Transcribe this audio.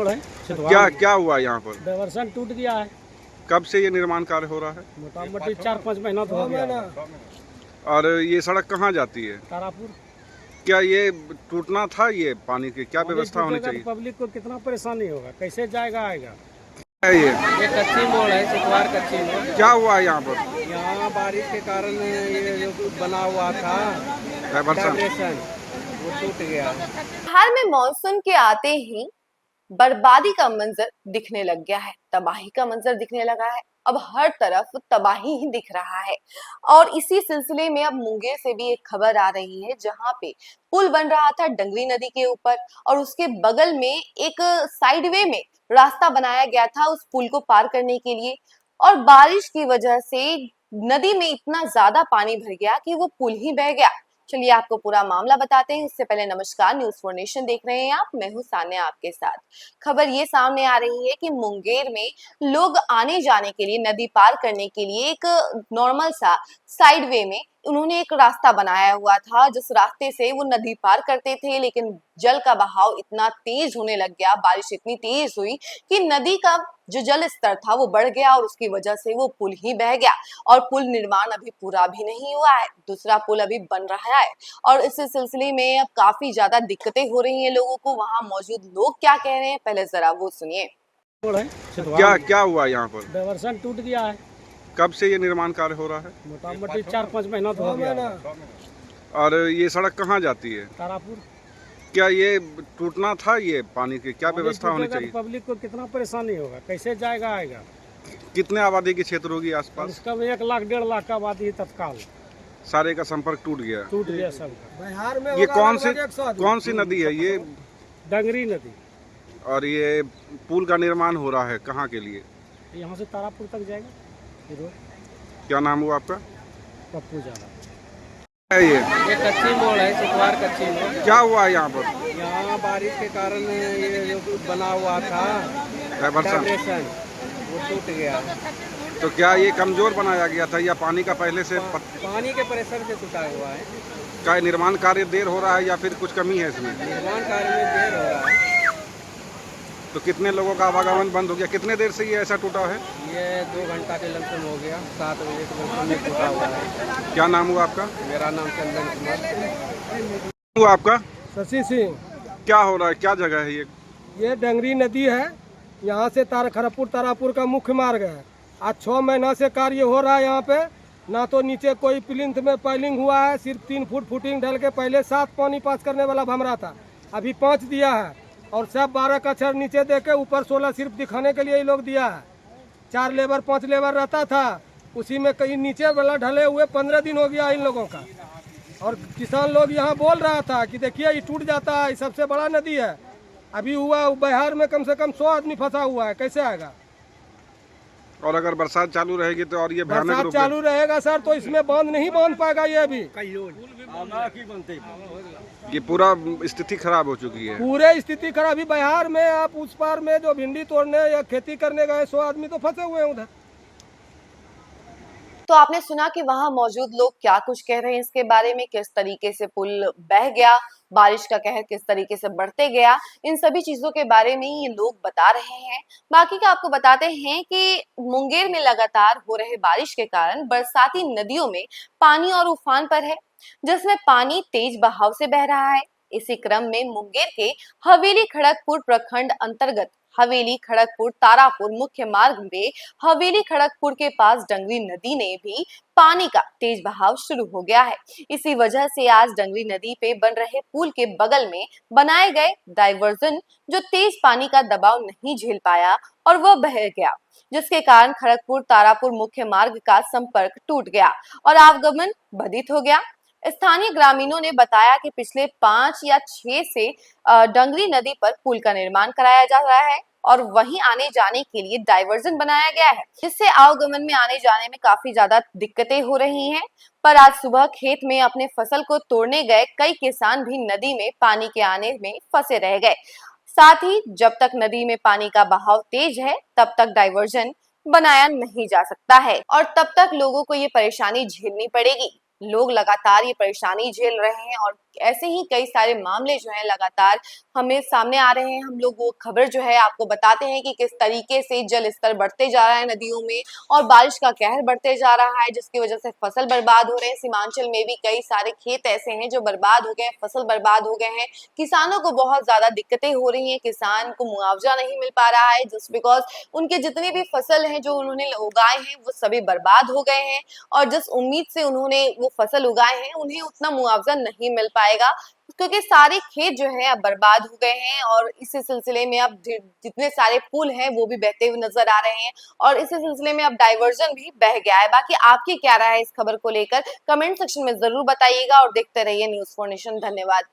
Road है क्या क्या हुआ यहाँ पर? डाइवर्सन टूट गया है। कब से ये निर्माण कार्य हो रहा है? मोटा मोटी 4-5 महीना तो हो गया। और ये सड़क कहाँ जाती है? तारापुर। क्या ये टूटना था? ये पानी की क्या व्यवस्था होनी चाहिए? पब्लिक को कितना परेशानी होगा, कैसे जाएगा आएगा। है ये कच्ची मोड़ है, सिकवार कच्ची मोड़। क्या हुआ है यहाँ पर? यहाँ बारिश के कारण ये जो बना हुआ था डाइवर्सन वो टूट गया। बिहार में मॉनसून के आते ही बर्बादी का मंजर दिखने लग गया है, तबाही का मंजर दिखने लगा है। अब हर तरफ तबाही ही दिख रहा है और इसी सिलसिले में अब मुंगेर से भी एक खबर आ रही है, जहां पे पुल बन रहा था डंगरी नदी के ऊपर और उसके बगल में एक साइडवे में रास्ता बनाया गया था उस पुल को पार करने के लिए, और बारिश की वजह से नदी में इतना ज्यादा पानी भर गया कि वो पुल ही बह गया। चलिए आपको पूरा मामला बताते हैं। उससे पहले नमस्कार, न्यूज़ फॉर नेशन देख रहे हैं आप, मैं हूं सान्या आपके साथ। खबर ये सामने आ रही है कि मुंगेर में लोग आने जाने के लिए, नदी पार करने के लिए एक नॉर्मल सा साइड वे में उन्होंने एक रास्ता बनाया हुआ था, जिस रास्ते से वो नदी पार करते थे। लेकिन जल का बहाव इतना तेज होने लग गया, बारिश इतनी तेज हुई कि नदी का जो जल स्तर था वो बढ़ गया और उसकी वजह से वो पुल ही बह गया। और पुल निर्माण अभी पूरा भी नहीं हुआ है, दूसरा पुल अभी बन रहा है और इस सिलसिले में अब काफी ज्यादा दिक्कतें हो रही हैं लोगों को। वहां मौजूद लोग क्या कह रहे हैं, पहले जरा वो सुनिए। रोड है क्या क्या हुआ यहाँ पर? डाइवर्सन टूट गया है। कब से ये निर्माण कार्य हो रहा है? मोटा मोटी 4-5 महीना तो हो गया। और ये सड़क कहाँ जाती है? तारापुर। क्या ये टूटना था? ये पानी की क्या व्यवस्था होनी चाहिए? पब्लिक को कितना परेशानी होगा, कैसे जाएगा आएगा। कितने आबादी की क्षेत्र होगी आसपास? इसका 1 लाख 1.5 लाख का आबादी है तत्काल। सारे का संपर्क टूट गया सब। बिहार में ये कौन सी नदी है ये? डंगरी नदी। और ये पुल का निर्माण हो रहा है कहाँ के लिए? यहाँ से तारापुर तक जाएगा ये रोड। क्या नाम हुआ आपका? पप्पू जाना है ये कच्ची मोड़ है, सिकवार कच्ची मोड़। क्या हुआ है यहाँ पर? यहाँ बारिश के कारण ये जो बना हुआ था डाइवर्सन वो टूट गया। तो क्या ये कमजोर बनाया गया था या पानी का पहले से पानी के प्रेशर से टूटा हुआ है। क्या निर्माण कार्य देर हो रहा है या फिर कुछ कमी है इसमें? निर्माण कार्य में देर हो रहा है। तो कितने लोगों का आवागमन बंद हो गया? कितने देर से ये ऐसा टूटा है? ये 2 घंटा के लमसम हो गया, 7 बजे के लमसम में टूटा हुआ है। क्या नाम हुआ आपका? मेरा नाम चंदन कुमार। हुआ आपका? शशि सिंह। क्या हो रहा है? क्या जगह है ये? ये डंगरी नदी है, यहाँ से खरगपुर तारापुर का मुख्य मार्ग है। आज 6 महीना से कार्य हो रहा है यहाँ पे। ना तो नीचे कोई प्लिंथ में पाइलिंग हुआ है, सिर्फ 3 फुट फुटिंग ढल के पहले 7 पानी पास करने वाला भमरा था, अभी 5 दिया है और सब 12 का छड़ नीचे दे के ऊपर 16 सिर्फ दिखाने के लिए ये लोग दिया है। 4 लेबर 5 लेबर रहता था, उसी में कहीं नीचे वाला ढले हुए 15 दिन हो गया इन लोगों का। और किसान लोग यहाँ बोल रहा था कि देखिए ये टूट जाता है, सबसे बड़ा नदी है। अभी हुआ बिहार में कम से कम 100 आदमी फंसा हुआ है, कैसे आएगा? और अगर बरसात चालू रहेगी तो और ये भयानक बरसात रूप चालू रहेगा सर तो इसमें बांध नहीं बांध पाएगा ये अभी। ये पूरा स्थिति खराब हो चुकी है। पूरे स्थिति खराब। अभी बिहार में आप उस पार में जो भिंडी तोड़ने या खेती करने गए 100 आदमी तो फंसे हुए हैं उधर। तो आपने सुना कि वहां मौजूद लोग क्या कुछ कह रहे हैं इसके बारे में, किस तरीके से पुल बह गया, बारिश का कहर किस तरीके से बढ़ते गया, इन सभी चीजों के बारे में ये लोग बता रहे हैं। बाकी का आपको बताते हैं कि मुंगेर में लगातार हो रहे बारिश के कारण बरसाती नदियों में पानी और उफान पर है, जिसमें पानी तेज बहाव से बह रहा है। इसी क्रम में मुंगेर के हवेली खड़गपुर प्रखंड अंतर्गत हवेली खड़गपुर तारापुर मुख्य मार्ग में हवेली खड़गपुर के पास डंगरी नदी ने भी पानी का तेज बहाव शुरू हो गया है। इसी वजह से आज डंगरी नदी पे बन रहे पुल के बगल में बनाए गए डाइवर्जन जो तेज पानी का दबाव नहीं झेल पाया और वह बह गया, जिसके कारण खड़गपुर तारापुर मुख्य मार्ग का संपर्क टूट गया और आवागमन बाधित हो गया। स्थानीय ग्रामीणों ने बताया कि पिछले 5 या 6 से डंगरी नदी पर पुल का निर्माण कराया जा रहा है और वहीं आने जाने के लिए डाइवर्जन बनाया गया है, जिससे आवागमन में आने जाने में काफी ज्यादा दिक्कतें हो रही हैं। पर आज सुबह खेत में अपने फसल को तोड़ने गए कई किसान भी नदी में पानी के आने में फंसे रह गए। साथ ही जब तक नदी में पानी का बहाव तेज है तब तक डाइवर्जन बनाया नहीं जा सकता है और तब तक लोगों को ये परेशानी झेलनी पड़ेगी। लोग लगातार ये परेशानी झेल रहे हैं और ऐसे ही कई सारे मामले जो है लगातार हमें सामने आ रहे हैं। हम लोग वो खबर जो है आपको बताते हैं कि किस तरीके से जल स्तर बढ़ते जा रहा है नदियों में और बारिश का कहर बढ़ते जा रहा है, जिसकी वजह से फसल बर्बाद हो रहे हैं। सीमांचल में भी कई सारे खेत ऐसे हैं जो बर्बाद हो गए हैं, फसल बर्बाद हो गए हैं। किसानों को बहुत ज्यादा दिक्कतें हो रही हैं, किसान को मुआवजा नहीं मिल पा रहा है जस्ट बिकॉज उनके जितनी भी फसल हैं जो उन्होंने उगाए हैं वो सभी बर्बाद हो गए हैं और जिस उम्मीद से उन्होंने वो फसल उगाए हैं उन्हें उतना मुआवजा नहीं मिल पाएगा, क्योंकि सारे खेत जो है अब बर्बाद हो गए हैं। और इसी सिलसिले में अब जितने सारे पुल हैं वो भी बहते हुए नजर आ रहे हैं और इसी सिलसिले में अब डाइवर्जन भी बह गया है। बाकी आपकी क्या राय है इस खबर को लेकर, कमेंट सेक्शन में जरूर बताइएगा और देखते रहिए न्यूज़4 नेशन। धन्यवाद।